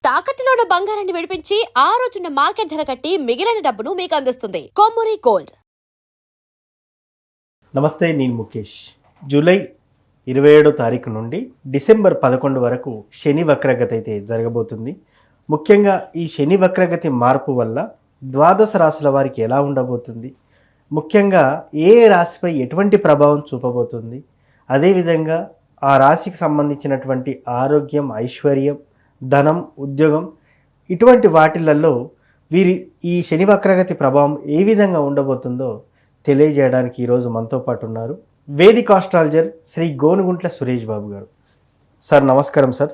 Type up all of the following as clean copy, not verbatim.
తాకట్టులో ఉన్న బంగారాన్ని విడిపించి ఆ రోజున్న మార్కెట్ ధర కట్టి మిగిలిన డబ్బును మీకు అందిస్తుంది కొమ్మూరి గోల్డ్. నమస్తే, నేను ముఖేష్. జూలై 27వ తారీఖు నుండి డిసెంబర్ 11 వరకు శని వక్రగతి అయితే జరగబోతుంది. ముఖ్యంగా ఈ శని వక్రగతి మార్పు వల్ల ద్వాదశ రాశుల వారికి ఎలా ఉండబోతుంది, ముఖ్యంగా ఏ రాశిపై ఎటువంటి ప్రభావం చూపబోతుంది, అదేవిధంగా ఆ రాశికి సంబంధించినటువంటి ఆరోగ్యం, ఐశ్వర్యం, ధనం, ఉద్యోగం ఇటువంటి వాటిలలో వీరి ఈ శని వక్రగతి ప్రభావం ఏ విధంగా ఉండబోతుందో తెలియజేయడానికి ఈరోజు మనతో పాటు ఉన్నారు వేదిక్ ఆస్ట్రాలజర్ శ్రీ గోనుగుంట్ల సురేష్ బాబు గారు. సార్ నమస్కారం. సార్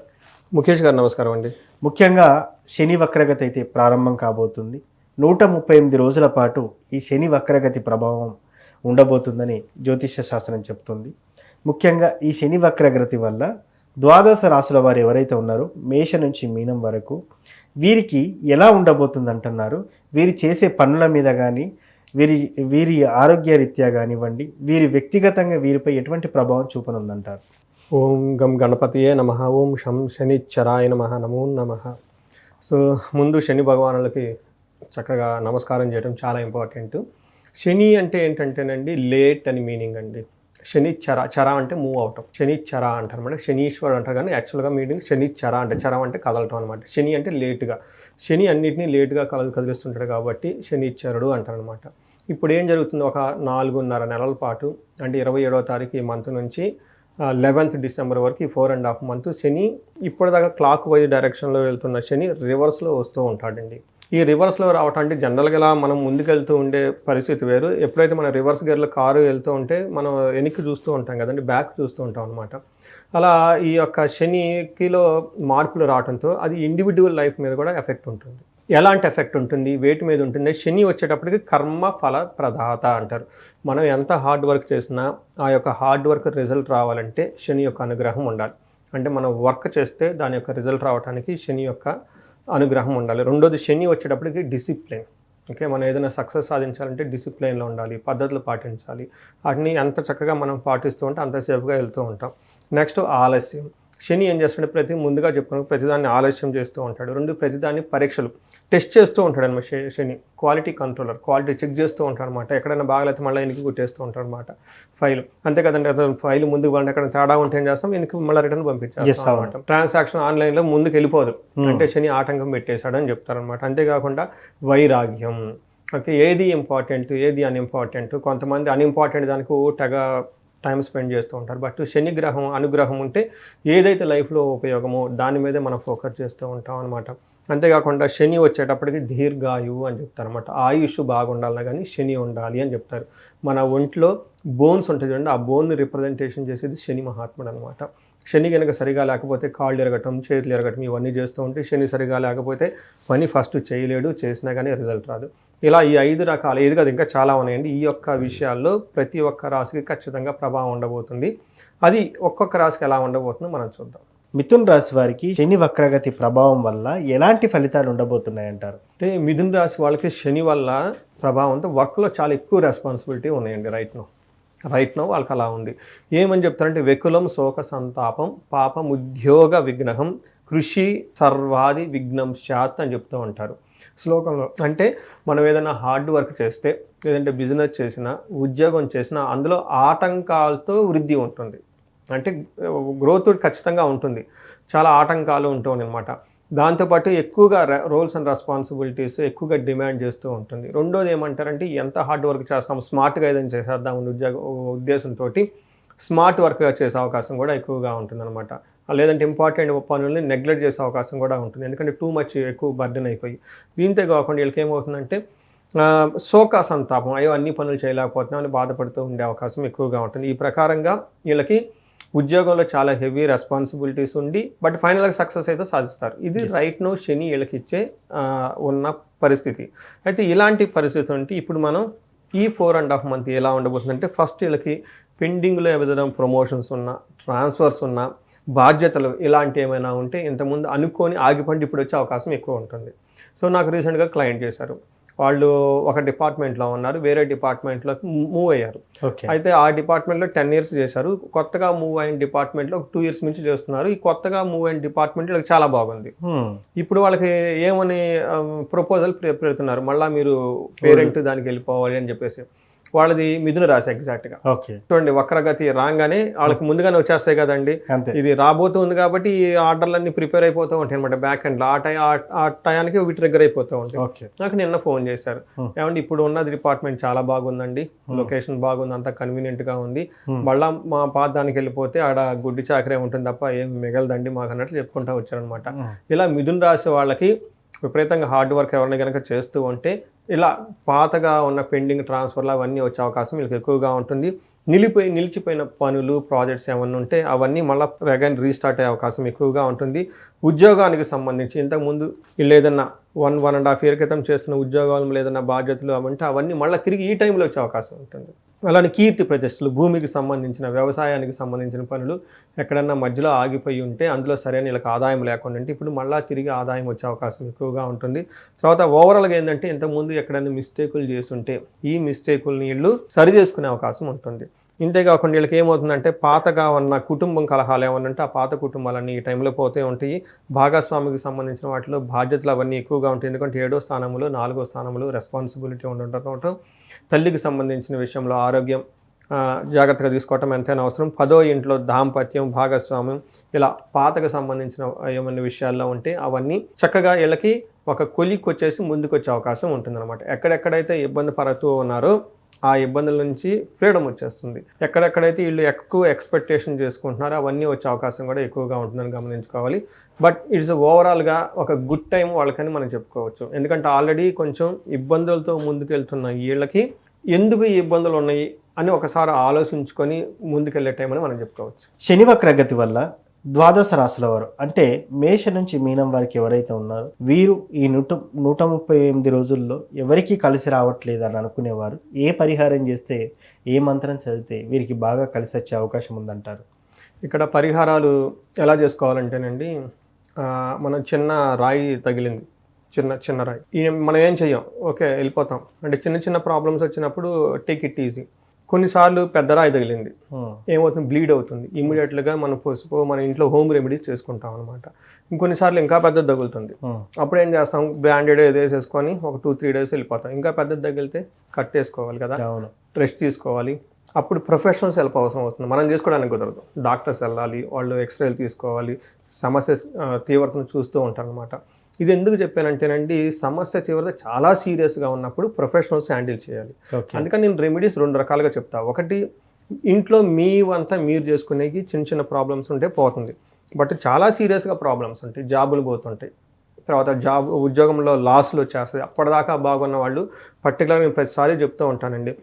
ముఖేష్ గారు నమస్కారం అండి. ముఖ్యంగా శని వక్రగతి అయితే ప్రారంభం కాబోతుంది. 138 రోజుల పాటు ఈ శని వక్రగతి ప్రభావం ఉండబోతుందని జ్యోతిష్య శాస్త్రం చెప్తుంది. ముఖ్యంగా ఈ శని వక్రగతి వల్ల ద్వాదశ రాశుల వారు ఎవరైతే ఉన్నారో మేష నుంచి మీనం వరకు వీరికి ఎలా ఉండబోతుంది అంటున్నారు. వీరు చేసే పనుల మీద కానీ వీరి ఆరోగ్య రీత్యా కానివ్వండి, వీరి వ్యక్తిగతంగా వీరిపై ఎటువంటి ప్రభావం చూపనుందంటారు? ఓం గం గణపతియే నమః, ఓం శం శనిచ్చరాయ నమః, నమో నమః. సో ముందు శని భగవానులకి చక్కగా నమస్కారం చేయడం చాలా ఇంపార్టెంట్. శని అంటే ఏంటంటేనండి లేట్ అని మీనింగ్ అండి. శనిచ్చర, చర అంటే మూవ్ అవటం, శనిచ్చర అంటారు అనమాట. శనీశ్వరుడు అంటారు కానీ యాక్చువల్గా మీనింగ్ శనిచ్చర అంటే చరం అంటే కదలటం అనమాట. శని అంటే లేటుగా, శని అన్నింటినీ లేటుగా కదిలిస్తుంటాడు కాబట్టి శనిచ్చరుడు అంటారు అనమాట. ఇప్పుడు ఏం జరుగుతుంది, ఒక 4.5 నెలల పాటు అంటే 27వ తారీఖు ఈ మంత్ నుంచి 11th డిసెంబర్ వరకు ఈ 4.5 మంత్ శని ఇప్పటిదాకా క్లాక్ వైజ్ డైరెక్షన్లో వెళ్తున్న శని రివర్స్లో వస్తూ ఉంటాడండి. ఈ రివర్స్లో రావటం అంటే జనరల్గా ఇలా మనం ముందుకెళ్తూ ఉండే పరిస్థితి వేరు. ఎప్పుడైతే మన రివర్స్ గేర్లో కారు వెళ్తూ ఉంటే మనం వెనక్కి చూస్తూ ఉంటాం కదండి, బ్యాక్ చూస్తూ ఉంటాం అనమాట. అలా ఈ యొక్క శనికిలో మార్పులు రావడంతో అది ఇండివిజువల్ లైఫ్ మీద కూడా ఎఫెక్ట్ ఉంటుంది. ఎలాంటి ఎఫెక్ట్ ఉంటుంది, వేటి మీద ఉంటుంది? శని వచ్చేటప్పటికి కర్మ ఫల ప్రదాత అంటారు. మనం ఎంత హార్డ్ వర్క్ చేసినా ఆ యొక్క హార్డ్ వర్క్ రిజల్ట్ రావాలంటే శని యొక్క అనుగ్రహం ఉండాలి. అంటే మనం వర్క్ చేస్తే దాని యొక్క రిజల్ట్ రావడానికి శని యొక్క అనుగ్రహం ఉండాలి. రెండోది శని వచ్చేటప్పటికి డిసిప్లిన్. ఓకే, మనం ఏదైనా సక్సెస్ సాధించాలంటే డిసిప్లిన్లో ఉండాలి, పద్ధతులు పాటించాలి. వాటిని ఎంత చక్కగా మనం పాటిస్తూ ఉంటే అంతసేపుగా వెళ్తూ ఉంటాం. నెక్స్ట్ ఆలస్యం. శని ఏం చేస్తాడు, ముందుగా చెప్పుకుని ప్రతిదాన్ని ఆలస్యం చేస్తూ ఉంటాడు. ప్రతిదాన్ని పరీక్షలు టెస్ట్ చేస్తూ ఉంటాడు అనమాట. శని క్వాలిటీ కంట్రోలర్, క్వాలిటీ చెక్ చేస్తూ ఉంటాడు అనమాట. ఎక్కడైనా బాగలేతే మళ్ళీ వెనక్కి కొట్టేస్తూ ఉంటాడు అనమాట ఫైల్. అంతే కదండి, అతను ఫైల్ ముందుకు పండి ఎక్కడ తేడా ఉంటే ఏం చేస్తాం, వెనక్కి మళ్ళీ రిటర్న్ పంపించేస్తాం అనమాట. ట్రాన్సాక్షన్ ఆన్లైన్లో ముందుకు వెళ్ళిపోదు అంటే శని ఆటంకం పెట్టేశాడు అని చెప్తారనమాట. అంతేకాకుండా వైరాగ్యం. ఓకే, ఏది ఇంపార్టెంట్ ఏది అన్ఇంపార్టెంట్. కొంతమంది అన్ఇంపార్టెంట్ దానికి తెగ టైం స్పెండ్ చేస్తూ ఉంటారు. బట్ శని గ్రహం అనుగ్రహం ఉంటే ఏదైతే లైఫ్లో ఉపయోగమో దాని మీదే మనం ఫోకస్ చేస్తూ ఉంటాం అనమాట. అంతేకాకుండా శని వచ్చేటప్పటికి దీర్ఘాయువు అని చెప్తారు అనమాట. ఆయుష్ బాగుండాలన్నా కానీ శని ఉండాలి అని చెప్తారు. మన ఒంట్లో బోన్స్ ఉంటుంది చూడండి, ఆ బోన్ని రిప్రజెంటేషన్ చేసేది శని మహాత్ముడు అనమాట. శని కనుక సరిగా లేకపోతే కాళ్ళు ఎరగటం, చేతులు ఎరగటం ఇవన్నీ చేస్తూ ఉంటే, శని సరిగా లేకపోతే పని ఫస్ట్ చేయలేడు, చేసినా కానీ రిజల్ట్ రాదు. ఇలా ఈ 5 రకాలు, ఏది కాదు ఇంకా చాలా ఉన్నాయండి. ఈ యొక్క విషయాల్లో ప్రతి ఒక్క రాశికి ఖచ్చితంగా ప్రభావం ఉండబోతుంది. అది ఒక్కొక్క రాశికి ఎలా ఉండబోతుందో మనం చూద్దాం. మిథున్ రాశి వారికి శని వక్రగతి ప్రభావం వల్ల ఎలాంటి ఫలితాలు ఉండబోతున్నాయంటారు? అంటే మిథున్ రాశి వాళ్ళకి శని వల్ల ప్రభావంతో వర్క్లో చాలా ఎక్కువ రెస్పాన్సిబిలిటీ ఉన్నాయండి. రైట్ నో వాళ్ళకి అలా ఉంది. ఏమని చెప్తారంటే వెకులం శోక సంతాపం పాపం ఉద్యోగ విఘ్నం కృషి సర్వాది విఘ్నం శాత్ అని చెప్తూ ఉంటారు శ్లోకంలో. అంటే మనం ఏదైనా హార్డ్ వర్క్ చేస్తే, లేదంటే బిజినెస్ చేసినా, ఉద్యోగం చేసినా అందులో ఆటంకాలతో వృద్ధి ఉంటుంది. అంటే గ్రోత్ ఖచ్చితంగా ఉంటుంది, చాలా ఆటంకాలు ఉంటుంది అనమాట. దాంతోపాటు ఎక్కువగా రోల్స్ అండ్ రెస్పాన్సిబిలిటీస్ ఎక్కువగా డిమాండ్ చేస్తూ ఉంటుంది. రెండోది ఏమంటారంటే ఎంత హార్డ్ వర్క్ చేస్తాం, స్మార్ట్గా ఏదైనా చేసేద్దాం ఉద్దేశంతో స్మార్ట్ వర్క్గా చేసే అవకాశం కూడా ఎక్కువగా ఉంటుందన్నమాట. లేదంటే ఇంపార్టెంట్ పనుల్ని నెగ్లెక్ట్ చేసే అవకాశం కూడా ఉంటుంది, ఎందుకంటే టూ మచ్ ఎక్కువ బర్డెన్ అయిపోయి. దీంతో కాకుండా వీళ్ళకి ఏమవుతుందంటే శోక సంతాపం, అయ్యో అన్ని పనులు చేయలేకపోతున్నామని బాధపడుతూ ఉండే అవకాశం ఎక్కువగా ఉంటుంది. ఈ ప్రకారంగా వీళ్ళకి ఉద్యోగంలో చాలా హెవీ రెస్పాన్సిబిలిటీస్ ఉండి బట్ ఫైనల్గా సక్సెస్ అయితే సాధిస్తారు. ఇది రైట్ నో శని వీళ్ళకి ఇచ్చే ఉన్న పరిస్థితి. అయితే ఇలాంటి పరిస్థితి ఉంటే ఇప్పుడు మనం ఈ 4.5 మంత్ ఎలా ఉండబోతుందంటే, ఫస్ట్ వీళ్ళకి పెండింగ్లో ఏదైనా ప్రమోషన్స్ ఉన్నా, ట్రాన్స్ఫర్స్ ఉన్నా, బాధ్యతలు ఇలాంటి ఏమైనా ఉంటే ఇంతకుముందు అనుకొని ఆగిపోండి ఇప్పుడు వచ్చే అవకాశం ఎక్కువ ఉంటుంది. సో నాకు రీసెంట్గా క్లయింట్ చేశారు, వాళ్ళు ఒక డిపార్ట్మెంట్లో ఉన్నారు, వేరే డిపార్ట్మెంట్లోకి మూవ్ అయ్యారు. ఓకే. అయితే ఆ డిపార్ట్మెంట్లో 10 years చేశారు. కొత్తగా మూవ్ అయిన డిపార్ట్మెంట్లో ఒక 2 years నుంచి చేస్తున్నారు. ఈ కొత్తగా మూవ్ అయిన డిపార్ట్మెంట్లో చాలా బాగుంది. ఇప్పుడు వాళ్ళకి ఏమని ప్రపోజల్ పెడుతున్నారు, మళ్ళీ మీరు పేరెంట్ దానికి వెళ్ళిపోవాలి అని చెప్పేసి. వాళ్ళది మిథున రాశి ఎగ్జాక్ట్గా. ఓకే. చూడండి, వక్రగతి రాగానే వాళ్ళకి ముందుగానే వచ్చేస్తాయి కదండి. అంతే. ఇది రాబోతుంది కాబట్టి ఈ ఆర్డర్లన్నీ ప్రిపేర్ అయిపోతూ ఉంటాయి అనమాట బ్యాక్ ఎండ్లో. ఆ టయానికి ఇవి ట్రిగ్గర్ అయిపోతూ ఉంటాయి. ఓకే. నాకు నిన్న ఫోన్ చేశారు, ఏమంటే ఇప్పుడు ఉన్న డిపార్ట్మెంట్ చాలా బాగుందండి, లొకేషన్ బాగుంది, అంతా కన్వీనియంట్ గా ఉంది, మళ్ళా మా పాత దానికి వెళ్ళిపోతే ఆడ గుడ్డి చాకరే ఉంటుంది తప్ప ఏం మిగలదండి మాకు అన్నట్లు చెప్పుకుంటా వచ్చారనమాట. ఇలా మిథున రాశి వాళ్ళకి విపరీతంగా హార్డ్ వర్క్ ఎవరిని కనుక చేస్తూ ఉంటే ఇలా పాతగా ఉన్న పెండింగ్ ట్రాన్స్ఫర్లు అవన్నీ వచ్చే అవకాశం వీళ్ళకి ఎక్కువగా ఉంటుంది. నిలిచిపోయిన పనులు ప్రాజెక్ట్స్ ఏమన్నా ఉంటే అవన్నీ మళ్ళీ అగైన్ రీస్టార్ట్ అయ్యే అవకాశం ఎక్కువగా ఉంటుంది. ఉద్యోగానికి సంబంధించి ఇంతకుముందు వీళ్ళు ఏదన్నా 1.5 year క్రితం చేస్తున్న ఉద్యోగాలు ఏదైనా బాధ్యతలు అవంటే అవన్నీ మళ్ళీ తిరిగి ఈ టైంలో వచ్చే అవకాశం ఉంటుంది. అలానే కీర్తి ప్రతిష్టలు, భూమికి సంబంధించిన వ్యవసాయానికి సంబంధించిన పనులు ఎక్కడన్నా మధ్యలో ఆగిపోయి ఉంటే అందులో సరైన వీళ్ళకి ఆదాయం లేకుండా ఉంటే ఇప్పుడు మళ్ళీ తిరిగి ఆదాయం వచ్చే అవకాశం ఎక్కువగా ఉంటుంది. తర్వాత ఓవరాల్గా ఏంటంటే ఇంతకుముందు ఎక్కడైనా మిస్టేకులు చేస్తుంటే ఈ మిస్టేకుల్ని వీళ్ళు సరి చేసుకునే అవకాశం ఉంటుంది. ఇంతేకాకుండా వీళ్ళకి ఏమవుతుందంటే పాతగా ఉన్న కుటుంబం కలహాలు ఏమన్నా ఉంటే ఆ పాత కుటుంబాలన్నీ ఈ టైంలో పోతే ఉంటాయి. భాగస్వామికి సంబంధించిన వాటిలో బాధ్యతలు అవన్నీ ఎక్కువగా ఉంటాయి. ఎందుకంటే 7వ స్థానంలో 4వ స్థానంలో రెస్పాన్సిబిలిటీ ఉండటం, తల్లికి సంబంధించిన విషయంలో ఆరోగ్యం జాగ్రత్తగా తీసుకోవటం ఎంతైనా అవసరం. 10వ ఇంట్లో దాంపత్యం, భాగస్వామ్యం, ఇలా పాతకు సంబంధించిన ఏమన్నా విషయాల్లో ఉంటే అవన్నీ చక్కగా వీళ్ళకి ఒక కొలిక్కి వచ్చేసి ముందుకు వచ్చే అవకాశం ఉంటుందన్నమాట. ఎక్కడెక్కడైతే ఇబ్బంది పడుతూ ఉన్నారో ఆ ఇబ్బందుల నుంచి ఫ్రీడమ్ వచ్చేస్తుంది. ఎక్కడెక్కడైతే వీళ్ళు ఎక్కువ ఎక్స్పెక్టేషన్ చేసుకుంటున్నారో అవన్నీ వచ్చే అవకాశం కూడా ఎక్కువగా ఉంటుందని గమనించుకోవాలి. బట్ ఇట్స్ ఓవరాల్గా ఒక గుడ్ టైం వాళ్ళకని మనం చెప్పుకోవచ్చు. ఎందుకంటే ఆల్రెడీ కొంచెం ఇబ్బందులతో ముందుకెళ్తున్న వీళ్ళకి ఎందుకు ఈ ఇబ్బందులు ఉన్నాయి అని ఒకసారి ఆలోచించుకొని ముందుకెళ్లే టైం అని మనం చెప్పుకోవచ్చు. శని వక్రగతి వల్ల ద్వాదశ రాశుల వారు అంటే మేష నుంచి మీనం వారికి ఎవరైతే ఉన్నారో వీరు ఈ 138 రోజుల్లో ఎవరికి కలిసి రావట్లేదు అని అనుకునేవారు ఏ పరిహారం చేస్తే, ఏ మంత్రం చదివితే వీరికి బాగా కలిసి వచ్చే అవకాశం ఉందంటారు? ఇక్కడ పరిహారాలు ఎలా చేసుకోవాలంటేనండి, మనం చిన్న రాయి తగిలింది, చిన్న రాయి, మనం ఏం చెయ్యం, ఓకే వెళ్ళిపోతాం. అంటే చిన్న ప్రాబ్లమ్స్ వచ్చినప్పుడు టేక్ ఇట్ ఈజీ. కొన్నిసార్లు పెద్ద రాయి తగిలింది, ఏమవుతుంది, బ్లీడ్ అవుతుంది, ఇమీడియట్గా మనం పసుపు మన ఇంట్లో హోమ్ రెమెడీస్ చేసుకుంటాం అనమాట. ఇంకొన్నిసార్లు ఇంకా పెద్దది తగులుతుంది, అప్పుడు ఏం చేస్తాం, బ్రాండెడ్ ఏదో వేసేసుకొని ఒక 2-3 days వెళ్ళిపోతాం. ఇంకా పెద్దది తగిలితే కట్టేసుకోవాలి కదా, రెస్ట్ తీసుకోవాలి. అప్పుడు ప్రొఫెషనల్స్ హెల్ప్ అవసరం అవుతుంది, మనం చేసుకోవడానికి కుదరదు. డాక్టర్స్ వెళ్ళాలి, వాళ్ళు ఎక్స్రేలు తీసుకోవాలి, సమస్య తీవ్రతను చూస్తూ ఉంటారు అనమాట. ఇది ఎందుకు చెప్పానంటేనండి, సమస్య తీవ్రత చాలా సీరియస్గా ఉన్నప్పుడు ప్రొఫెషనల్స్ హ్యాండిల్ చేయాలి. అందుకని నేను రెమెడీస్ 2 రకాలుగా చెప్తా. ఒకటి, ఇంట్లో మీ వంతా మీరు చేసుకునేకి చిన్న ప్రాబ్లమ్స్ ఉంటే పోతుంది. బట్ చాలా సీరియస్గా ప్రాబ్లమ్స్ ఉంటాయి, జాబులు పోతుంటాయి, తర్వాత ఉద్యోగంలో లాస్లు వచ్చేస్తాయి. అప్పటిదాకా బాగున్న వాళ్ళు పర్టికులర్గా నేను ప్రతిసారి చెప్తూ ఉంటానండి,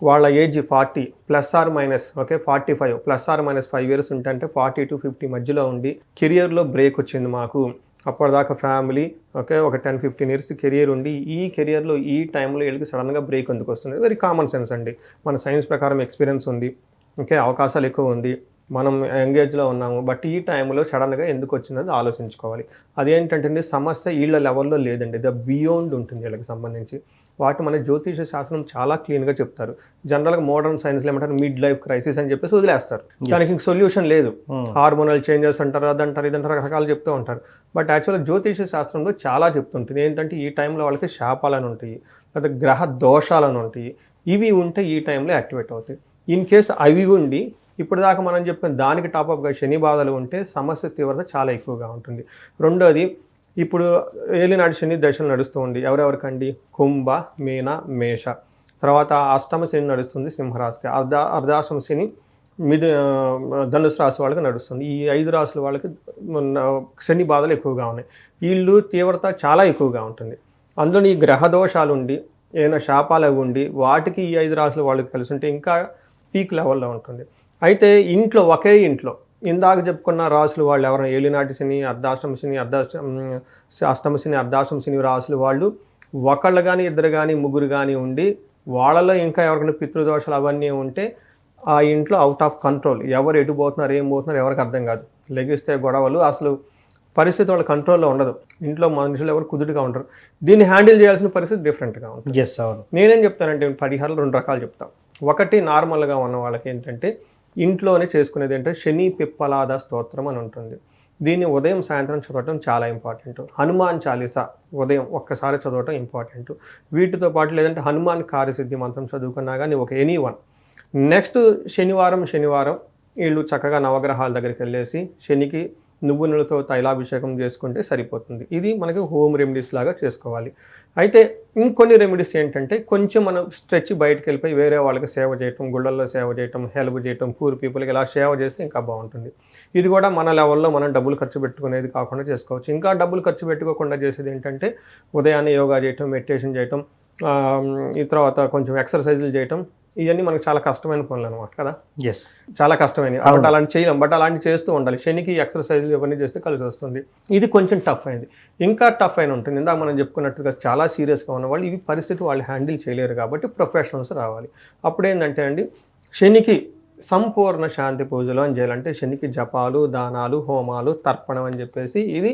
వాళ్ళ age 40 +or- okay 45 +or- 5 years ఉంటే, అంటే 40 to 50 మధ్యలో ఉండి కెరియర్లో బ్రేక్ వచ్చింది మాకు, అప్పటిదాకా ఫ్యామిలీ ఓకే ఒక 10-15 years కెరియర్ ఉండి ఈ కెరియర్లో ఈ టైంలో వీళ్ళకి సడన్గా బ్రేక్ ఎందుకు వస్తుంది? వెరీ కామన్ సెన్స్ అండి. మన సైన్స్ ప్రకారం ఎక్స్పీరియన్స్ ఉంది, ఓకే అవకాశాలు ఎక్కువ ఉంది, మనం ఎంగేజ్లో ఉన్నాము, బట్ ఈ టైంలో సడన్గా ఎందుకు వచ్చిందని ఆలోచించుకోవాలి. అదేంటంటే సమస్య వీళ్ళ లెవెల్లో లేదండి, ద బియాండ్ ఉంటుంది వీళ్ళకి సంబంధించి. వాటి మన జ్యోతిష శాస్త్రం చాలా క్లీన్గా చెప్తారు. జనరల్గా మోడర్న్ సైన్స్లో ఏమంటారు, మిడ్ లైఫ్ క్రైసిస్ అని చెప్పేసి వదిలేస్తారు, దానికి ఇంక సొల్యూషన్ లేదు, హార్మోనల్ చేంజెస్ అంటారు, అదంటారు, ఇదంటారు, రకరకాలు చెప్తూ ఉంటారు. బట్ యాక్చువల్గా జ్యోతిష శాస్త్రంలో చాలా చెప్తుంటుంది ఏంటంటే, ఈ టైంలో వాళ్ళకి శాపాలను ఉంటాయి, లేదా గ్రహ దోషాలను ఉంటాయి, ఇవి ఉంటే ఈ టైంలో యాక్టివేట్ అవుతాయి. ఇన్ కేస్ అవి ఉండి ఇప్పుడు దాకా మనం చెప్పిన దానికి టాప్అప్గా శని బాధలు ఉంటే సమస్య తీవ్రత చాలా ఎక్కువగా ఉంటుంది. రెండోది, ఇప్పుడు ఏలినాటి శని దశలు నడుస్తూ ఉంది ఎవరెవరికండి, కుంభ, మీన, మేష. తర్వాత అష్టమ శని నడుస్తుంది సింహరాశికి, అర్ధాష్టమ శని ధనుసు రాశి వాళ్ళకి నడుస్తుంది. ఈ 5 రాశుల వాళ్ళకి శని బాధలు ఎక్కువగా ఉన్నాయి. వీళ్ళు తీవ్రత చాలా ఎక్కువగా ఉంటుంది. అందులో ఈ గ్రహ దోషాలు ఉండి ఏమైనా శాపాలు ఉండి వాటికి ఈ 5 రాశుల వాళ్ళకి కలిసి ఉంటే ఇంకా పీక్ లెవెల్లో ఉంటుంది. అయితే ఇంట్లో ఒకే ఇంట్లో ఇందాక చెప్పుకున్న రాసులు వాళ్ళు ఎవరైనా ఏలినాటి శని, అర్ధాష్టమ శని, అష్టమ శని, అర్ధాష్టమ శని రాసులు వాళ్ళు ఒకళ్ళు కానీ, ఇద్దరు కానీ, ముగ్గురు కానీ ఉండి వాళ్ళలో ఇంకా ఎవరికైనా పితృదోషాలు అవన్నీ ఉంటే ఆ ఇంట్లో అవుట్ ఆఫ్ కంట్రోల్, ఎవరు ఎటు పోతున్నారు, ఏం పోతున్నారు ఎవరికి అర్థం కాదు. లెగిస్తే గొడవలు, అసలు పరిస్థితి వాళ్ళ కంట్రోల్లో ఉండదు. ఇంట్లో మనుషులు ఎవరు కుదురుగా ఉండరు. దీన్ని హ్యాండిల్ చేయాల్సిన పరిస్థితి డిఫరెంట్గా ఉంటుంది. ఎస్, అవును. నేనేం చెప్తానంటే పరిహారాలు 2 రకాలు చెప్తాను. ఒకటి నార్మల్గా ఉన్న వాళ్ళకి ఏంటంటే ఇంట్లోనే చేసుకునేది ఏంటంటే శని పిప్పలాద స్తోత్రం అని ఉంటుంది. దీన్ని ఉదయం సాయంత్రం చదవటం చాలా ఇంపార్టెంట్. హనుమాన్ చాలీసా ఉదయం ఒక్కసారి చదవటం ఇంపార్టెంట్. వీటితో పాటు లేదంటే హనుమాన్ కార్యసిద్ధి మంత్రం చదువుకున్నా కానీ ఒక ఎనీవన్. నెక్స్ట్ శనివారం వీళ్ళు చక్కగా నవగ్రహాల దగ్గరికి వెళ్ళేసి శనికి నువ్వులతో తైలాభిషేకం చేసుకుంటే సరిపోతుంది. ఇది మనకి హోమ్ రెమెడీస్ లాగా చేసుకోవాలి. అయితే ఇంకొన్ని రెమెడీస్ ఏంటంటే కొంచెం మనం స్ట్రెచ్ బయటకు వెళ్ళిపోయి వేరే వాళ్ళకి సేవ చేయటం, గుళ్ళల్లో సేవ చేయటం, హెల్ప్ చేయటం, పూర్ పీపుల్కి ఇలా సేవ చేస్తే ఇంకా బాగుంటుంది. ఇది కూడా మన లెవెల్లో మనం డబ్బులు ఖర్చు పెట్టుకునేది కాకుండా చేసుకోవచ్చు. ఇంకా డబ్బులు ఖర్చు పెట్టుకోకుండా చేసేది ఏంటంటే ఉదయాన్నే యోగా చేయటం, మెడిటేషన్ చేయటం, ఈ తర్వాత కొంచెం ఎక్సర్సైజులు చేయటం. ఇవన్నీ మనకు చాలా కష్టమైన పనులు అనమాట కదా. ఎస్, చాలా కష్టమైనవి. బట్ అలాంటి చేయలేం. బట్ అలాంటి చేస్తూ ఉండాలి. శనికి ఎక్సర్సైజులు ఇవన్నీ చేస్తే కలిసి వస్తుంది. ఇది కొంచెం టఫ్ అయింది. ఇంకా టఫ్ అయిన ఉంటుంది. ఇందాక మనం చెప్పుకున్నట్టుగా చాలా సీరియస్గా ఉన్నవాళ్ళు ఇవి పరిస్థితి వాళ్ళు హ్యాండిల్ చేయలేరు కాబట్టి ప్రొఫెషనల్స్ రావాలి. అప్పుడు ఏంటంటే అండి శనికి సంపూర్ణ శాంతి పూజలు అని చేయాలంటే శనికి జపాలు, దానాలు, హోమాలు, తర్పణం అని చెప్పేసి ఇది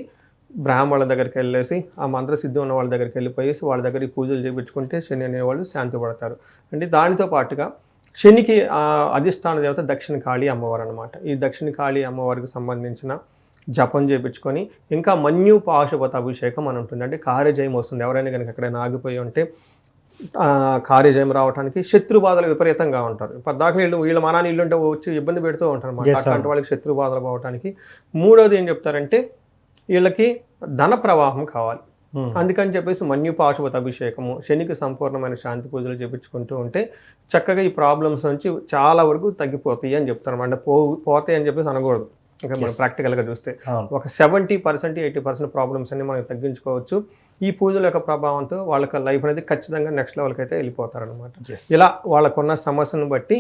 బ్రాహ్మణుల దగ్గరికి వెళ్ళేసి ఆ మంత్రసిద్ధి ఉన్న వాళ్ళ దగ్గరికి వెళ్ళిపోయేసి వాళ్ళ దగ్గర ఈ పూజలు చేయించుకుంటే శని అనేవాళ్ళు శాంతి పడతారు. అంటే దానితో పాటుగా శనికి అధిష్టాన దేవత దక్షిణ కాళీ అమ్మవారు అనమాట. ఈ దక్షిణ కాళీ అమ్మవారికి సంబంధించిన జపం చేయించుకొని ఇంకా మన్యు పాశుపత అభిషేకం అని ఉంటుంది. అంటే కార్యజయం వస్తుంది. ఎవరైనా కనుక ఎక్కడైనా ఆగిపోయి ఉంటే కార్యజయం రావడానికి, శత్రు బాధలు విపరీతంగా ఉంటారు. పద్దాక వీళ్ళ మనాన్ని ఇల్లుంటే వచ్చి ఇబ్బంది పెడుతూ ఉంటారు అన్నమాట. అట్లాంటి వాళ్ళకి శత్రు బాధలు పోవడానికి. మూడోది ఏం చెప్తారంటే వీళ్ళకి ధన ప్రవాహం కావాలి. అందుకని చెప్పేసి మన్యుపాశుపత అభిషేకము, శనికి సంపూర్ణమైన శాంతి పూజలు చేయించుకుంటూ ఉంటే చక్కగా ఈ ప్రాబ్లమ్స్ నుంచి చాలా వరకు తగ్గిపోతాయి అని చెప్తారు. అంటే పోతాయి అని చెప్పేసి అనకూడదు. ఇంకా మనం ప్రాక్టికల్గా చూస్తే ఒక 70%, 80% ప్రాబ్లమ్స్ అన్ని మనం తగ్గించుకోవచ్చు. ఈ పూజల యొక్క ప్రభావంతో వాళ్ళకి లైఫ్ అనేది ఖచ్చితంగా నెక్స్ట్ లెవెల్కి అయితే వెళ్ళిపోతారనమాట. ఇలా వాళ్ళకున్న సమస్యను బట్టి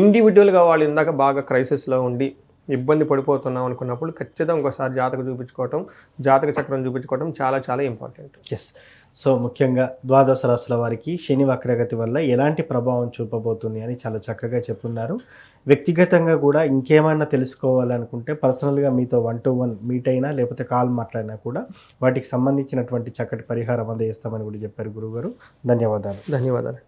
ఇండివిజువల్గా వాళ్ళు ఇందాక బాగా క్రైసిస్లో ఉండి ఇబ్బంది పడిపోతున్నాం అనుకున్నప్పుడు ఖచ్చితంగా ఒకసారి జాతక చూపించుకోవటం, జాతక చక్రం చూపించుకోవటం చాలా చాలా ఇంపార్టెంట్. ఎస్. సో ముఖ్యంగా ద్వాదశ రాశుల వారికి శని వక్రగతి వల్ల ఎలాంటి ప్రభావం చూపబోతుంది అని చాలా చక్కగా చెప్పున్నారు. వ్యక్తిగతంగా కూడా ఇంకేమైనా తెలుసుకోవాలనుకుంటే పర్సనల్గా మీతో 1-to-1 మీట్ అయినా లేకపోతే కాల్ మాట్లాడినా కూడా వాటికి సంబంధించినటువంటి చక్కటి పరిహారం అందజేస్తామని కూడా చెప్పారు గురువుగారు. ధన్యవాదాలు. ధన్యవాదాలు.